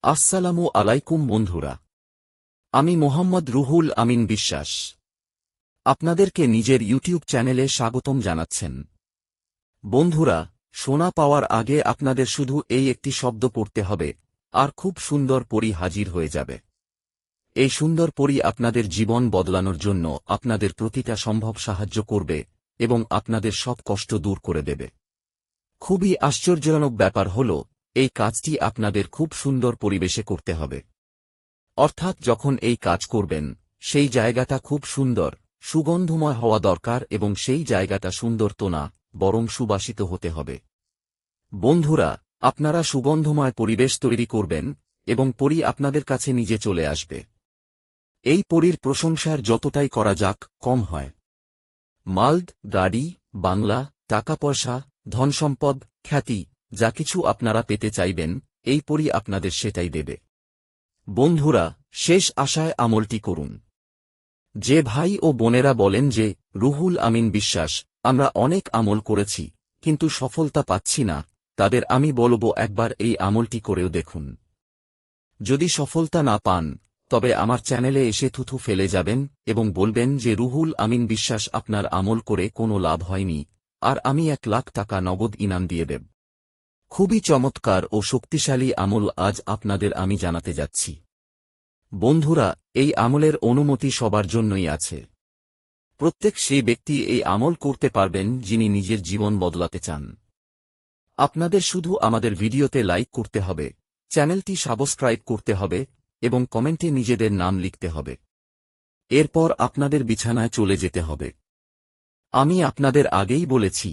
আসসালামু আলাইকুম বন্ধুরা, আমি মোহাম্মদ রুহুল আমিন বিশ্বাস আপনাদেরকে নিজের ইউটিউব চ্যানেলে স্বাগতম জানাচ্ছেন। বন্ধুরা, সোনা পাওয়ার আগে আপনাদের শুধু এই একটি শব্দ পড়তে হবে, আর খুব সুন্দর পরী হাজির হয়ে যাবে। এই সুন্দর পরী আপনাদের জীবন বদলানোর জন্য আপনাদের প্রতিটা সম্ভব সাহায্য করবে এবং আপনাদের সব কষ্ট দূর করে দেবে। খুবই আশ্চর্যজনক ব্যাপার হল, এই কাজটি আপনাদের খুব সুন্দর পরিবেশে করতে হবে। অর্থাৎ যখন এই কাজ করবেন, সেই জায়গাটা খুব সুন্দর, সুগন্ধময় হওয়া দরকার এবং সেই জায়গাটা সুন্দর তো না, বরং সুবাসিত হতে হবে। বন্ধুরা, আপনারা সুগন্ধময় পরিবেশ তৈরি করবেন এবং পরী আপনাদের কাছে নিজে চলে আসবে। এই পরীর প্রশংসার যতটাই করা যাক কম হয়। মাল, গাড়ি, বাংলা, টাকা পয়সা, ধনসম্পদ, খ্যাতি, যা কিছু আপনারা পেতে চাইবেন, এই পরী আপনাদের সেটাই দেবে। বন্ধুরা, শেষ আশায় আমলটি করুন। যে ভাই ও বোনেরা বলেন যে, রুহুল আমিন বিশ্বাস, আমরা অনেক আমল করেছি কিন্তু সফলতা পাচ্ছি না, তাদের আমি বলবো একবার এই আমলটি করেও দেখুন। যদি সফলতা না পান, তবে আমার চ্যানেলে এসে থুথু ফেলে যাবেন এবং বলবেন যে রুহুল আমিন বিশ্বাস আপনার আমল করে কোনো লাভ হয়নি, আর আমি 1,00,000 টাকা নগদ ইনাম দিয়ে দেব। খুবই চমৎকার ও শক্তিশালী আমল আজ আপনাদের আমি জানাতে যাচ্ছি। বন্ধুরা, এই আমলের অনুমতি সবার জন্যই আছে। প্রত্যেক সেই ব্যক্তি এই আমল করতে পারবেন যিনি নিজের জীবন বদলাতে চান। আপনাদের শুধু আমাদের ভিডিওতে লাইক করতে হবে, চ্যানেলটি সাবস্ক্রাইব করতে হবে এবং কমেন্টে নিজেদের নাম লিখতে হবে। এরপর আপনাদের বিছানায় চলে যেতে হবে। আমি আপনাদের আগেই বলেছি,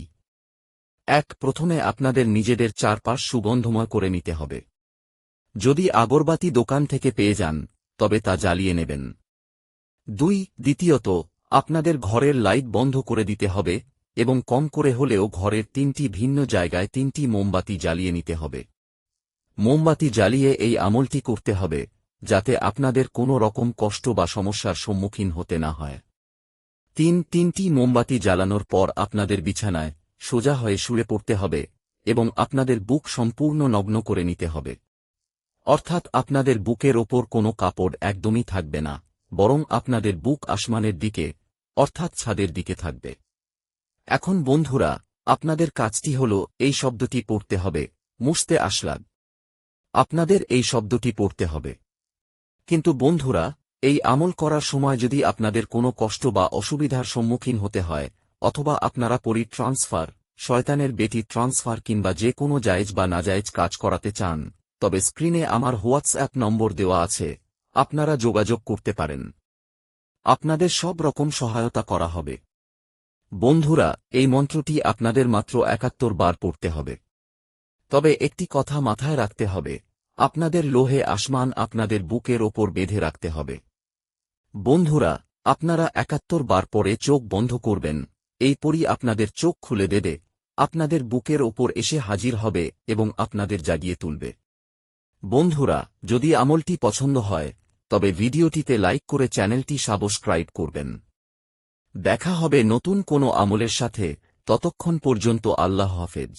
প্রথমে আপনাদের নিজেদের চারপাশ সুগন্ধময় করে নিতে হবে। যদি আগরবাতি দোকান থেকে পেয়ে যান, তবে তা জ্বালিয়ে নেবেন। দ্বিতীয়ত, আপনাদের ঘরের লাইট বন্ধ করে দিতে হবে এবং কম করে হলেও ঘরের 3টি ভিন্ন জায়গায় 3টি মোমবাতি জ্বালিয়ে নিতে হবে। মোমবাতি জ্বালিয়ে এই আমলটি করতে হবে, যাতে আপনাদের কোনো রকম কষ্ট বা সমস্যার সম্মুখীন হতে না হয়। 3টি মোমবাতি জ্বালানোর পর আপনাদের বিছানায় সোজা হয়ে শুয়ে পড়তে হবে এবং আপনাদের বুক সম্পূর্ণ নগ্ন করে নিতে হবে। অর্থাৎ আপনাদের বুকের ওপর কোনো কাপড় একদমই থাকবে না, বরং আপনাদের বুক আসমানের দিকে, অর্থাৎ ছাদের দিকে থাকবে। এখন বন্ধুরা, আপনাদের কাজটি হল এই শব্দটি পড়তে হবে, মুস্তে আসলাগ। আপনাদের এই শব্দটি পড়তে হবে। কিন্তু বন্ধুরা, এই আমল করার সময় যদি আপনাদের কোনো কষ্ট বা অসুবিধার সম্মুখীন হতে হয়, অথবা আপনারা পরী ট্রান্সফার, শয়তানের বেটি ট্রান্সফার কিংবা যে কোনো জায়েজ বা নাজায়েজ কাজ করাতে চান, তবে স্ক্রিনে আমার হোয়াটসঅ্যাপ নম্বর দেওয়া আছে, আপনারা যোগাযোগ করতে পারেন। আপনাদের সব রকম সহায়তা করা হবে। বন্ধুরা, এই মন্ত্রটি আপনাদের মাত্র 71 বার পড়তে হবে। তবে একটি কথা মাথায় রাখতে হবে, আপনাদের লোহে আসমান আপনাদের বুকের ওপর বেঁধে রাখতে হবে। বন্ধুরা, আপনারা 71 বার পরে চোখ বন্ধ করবেন, এই পরী আপনাদের চোখ খুলে দেবে, আপনাদের বুকের ওপর এসে হাজির হবে এবং আপনাদের জাগিয়ে তুলবে। বন্ধুরা, যদি আমলটি পছন্দ হয়, তবে ভিডিওটিতে লাইক করে চ্যানেলটি সাবস্ক্রাইব করবেন। দেখা হবে নতুন কোনো আমলের সাথে, ততক্ষণ পর্যন্ত আল্লাহ হাফেজ।